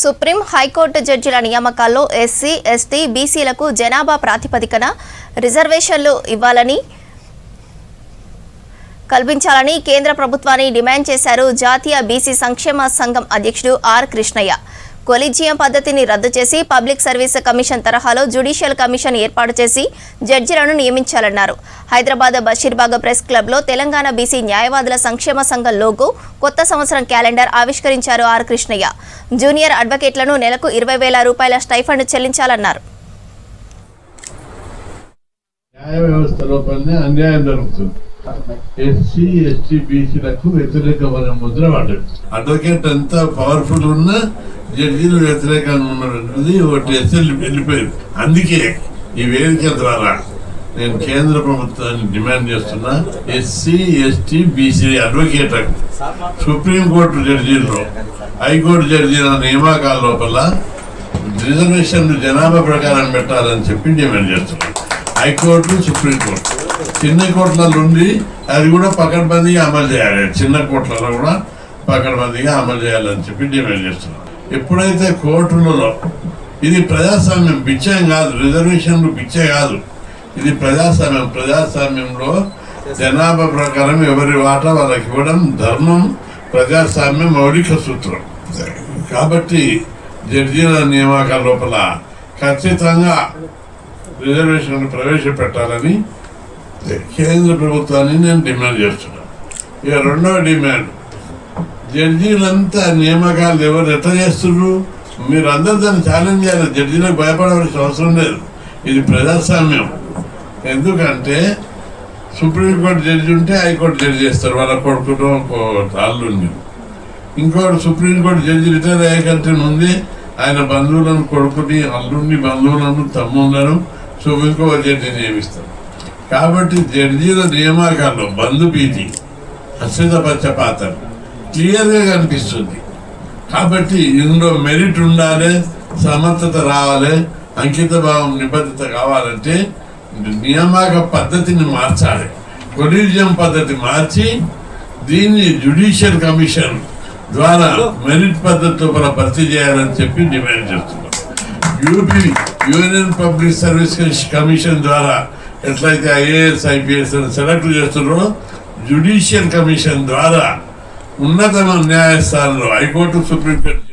Supreme high court జడ్జిల నియామకాల్లో SC, ST, బీసీలకు జనాభా ప్రాతిపదికన రిజర్వేషన్లు కల్పించాలని కేంద్ర ప్రభుత్వాన్ని డిమాండ్ చేశారు జాతీయ బీసీ సంక్షేమ సంఘం అధ్యక్షుడు ఆర్ కృష్ణయ్య. కొలీజియం పద్ధతిని రద్దు చేసి పబ్లిక్ సర్వీస్ కమిషన్ తరహాలో జ్యుడిషియల్ కమిషన్ ఏర్పాటు చేసి జడ్జిలను నియమించాలన్నారు. హైదరాబాద్ బషీర్బాగ్ ప్రెస్ క్లబ్లో తెలంగాణ బీసీ న్యాయవాదుల సంక్షేమ సంఘం లోగో, కొత్త సంవత్సరం క్యాలెండర్ ఆవిష్కరించారు ఆర్ కృష్ణయ్య. జూనియర్ అడ్వకేట్లను నెలకు 20,000 రూపాయల స్టైఫండ్ చెల్లించాలన్నారు. ఎస్సీ, ఎస్టీ, బీసీలకు వ్యతిరేకమైన ముద్ర పడ్డది. అడ్వకేట్ ఎంత పవర్ఫుల్ ఉన్నా జడ్జీలు వ్యతిరేకంగా ఉన్నటువంటిది ఒకటి ఎస్ఎల్ వెళ్ళిపోయింది. అందుకే ఈ వేదిక ద్వారా నేను కేంద్ర ప్రభుత్వాన్ని డిమాండ్ చేస్తున్నా, ఎస్సీ, ఎస్టీ, బీసీ అడ్వకేట్లకు సుప్రీంకోర్టు జడ్జీల్లో, హైకోర్టు జడ్జీల నియామకాల లోపల రిజర్వేషన్లు జనాభా ప్రకారం పెట్టాలని చెప్పి డిమాండ్ చేస్తున్నాను. హైకోర్టు, సుప్రీంకోర్టు చిన్న కోట్లలో ఉండి అది కూడా పకడ్బందీగా అమలు చేయాలి. చిన్న కోట్లలో కూడా పకడ్బందీగా అమలు చేయాలని చెప్పి డిమాండ్ చేస్తున్నాం. ఎప్పుడైతే కోర్టులలో ఇది ప్రజాస్వామ్యం, పిచ్చం కాదు, రిజర్వేషన్లు పిచ్చే కాదు, ఇది ప్రజాస్వామ్యం. ప్రజాస్వామ్యంలో జనాభా ప్రకారం ఎవరి వాటా వాళ్ళకి ఇవ్వడం ధర్మం, ప్రజాస్వామ్యం మౌలిక సూత్రం. కాబట్టి జడ్జీల నియామకాల లోపల ఖచ్చితంగా రిజర్వేషన్లు ప్రవేశపెట్టాలని కేంద్ర ప్రభుత్వాన్ని నేను డిమాండ్ చేస్తున్నాను. ఇక రెండవ డిమాండ్, జడ్జీలంతా నియామకాలు ఎవరు ఎట్లా చేస్తున్నారు? మీరు అందరూ దాన్ని ఛాలెంజ్ చేయాలి. జడ్జీలకు భయపడవలసిన అవసరం లేదు. ఇది ప్రజాస్వామ్యం. ఎందుకంటే సుప్రీంకోర్టు జడ్జి ఉంటే హైకోర్టు జడ్జి చేస్తారు, వాళ్ళ కొడుకుతో అల్లుండి. ఇంకోటి సుప్రీంకోర్టు జడ్జి రిటైర్ అయ్యే కంటే ముందే ఆయన బంధువులను, కొడుకుని, అల్లుండి బంధువులను, తమ్ముళ్ళను సుప్రీంకోర్టు జడ్జి నియమిస్తారు. కాబట్టి జడ్జీల నియామకాల్లో బంధుభీతి, అశ్రిత పక్షపాతం క్లియర్గా కనిపిస్తుంది. కాబట్టి ఇందులో మెరిట్ ఉండాలి, సమర్థత రావాలి, అంకిత భావం, నిబద్ధత కావాలంటే నియామక పద్ధతిని మార్చాలి. కొలీజియం పద్ధతి మార్చి దీన్ని జ్యుడిషియల్ కమిషన్ ద్వారా మెరిట్ పద్ధతిలో భర్తీ చేయాలని చెప్పి డిమాండ్ చేస్తున్నాం. యూనియన్ పబ్లిక్ సర్వీస్ కమిషన్ ద్వారా ఎట్లయితే ఐఏఎస్, ఐపీఎస్ సెలెక్ట్ చేస్తున్నారో జ్యుడిషియల్ కమిషన్ ద్వారా ఉన్నత న్యాయస్థానంలో హైకోర్టు, సుప్రీంకోర్టు